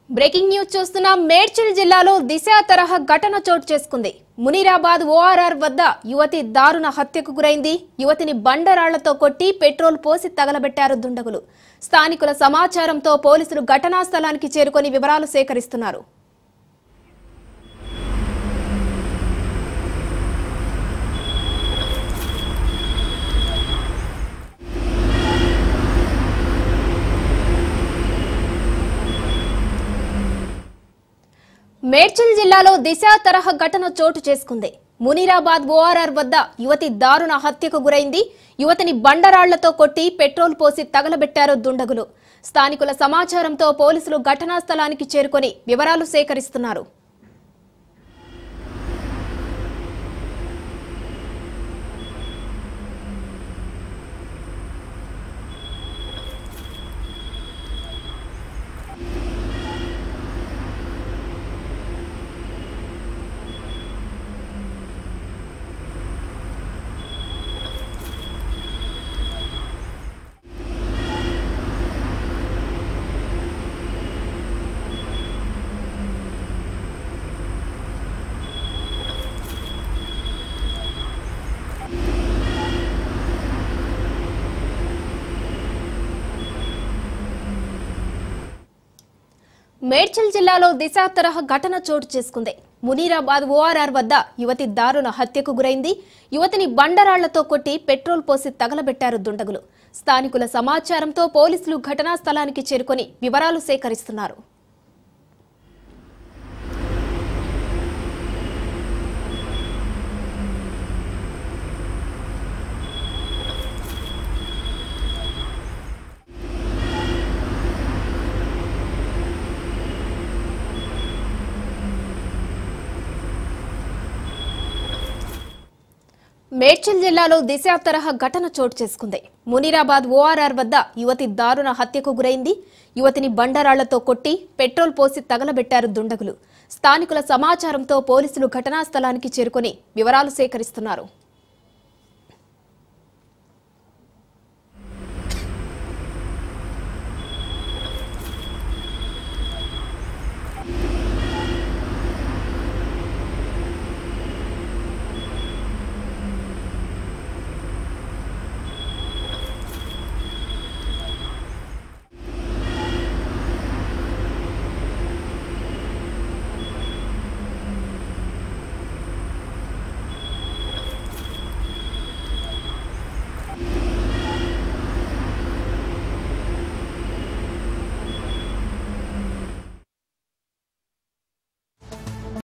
Breaking news చూస్తున్నాం. మేడ్చల్ జిల్లాలో దిశ తరహా ఘటన చోటు చేసుకుంది. మునీరాబాద్ ఓఆర్ఆర్ వద్ద యువతి దారుణ హత్యకు గురైంది. యువతిని బండరాళ్లతో కొట్టి పెట్రోల్ పోసి తగలబెట్టారు దుండగులు. స్థానికుల సమాచారంతో పోలీసులు ఘటనా స్థలానికి చేరుకొని వివరాలు సేకరిస్తున్నారు. మేడ్చల్ జిల్లాలో దిశ తరహా ఘటన చోటు చేసుకుంది. మునీరాబాద్ ఓఆర్ఆర్ వద్ద యువతి దారుణ హత్యకు గురైంది. యువతిని బండరాళ్లతో కొట్టి పెట్రోల్ పోసి తగలబెట్టారు దుండగులు. స్థానికుల సమాచారంతో పోలీసులు ఘటనా స్థలానికి చేరుకొని వివరాలు సేకరిస్తున్నారు. మేడ్చల్ జిల్లాలో దిశ తరహా ఘటన చోటు చేసుకుంది. మునీరాబాద్ ఓఆర్ఆర్ వద్ద యువతి దారుణ హత్యకు గురైంది. యువతిని బండరాళ్లతో కొట్టి పెట్రోల్ పోసి తగలబెట్టారు దుండగులు. స్థానికుల సమాచారంతో పోలీసులు ఘటనా స్థలానికి చేరుకొని వివరాలు సేకరిస్తున్నారు. మేడ్చల్ జిల్లాలో దిశ తరహా ఘటన చోటు చేసుకుంది. మునీరాబాద్ ఓఆర్ఆర్ వద్ద యువతి దారుణ హత్యకు గురైంది. యువతిని బండరాళ్లతో కొట్టి పెట్రోల్ పోసి తగలబెట్టారు దుండగులు. స్థానికుల సమాచారంతో పోలీసులు ఘటనా స్థలానికి చేరుకొని వివరాలు సేకరిస్తున్నారు.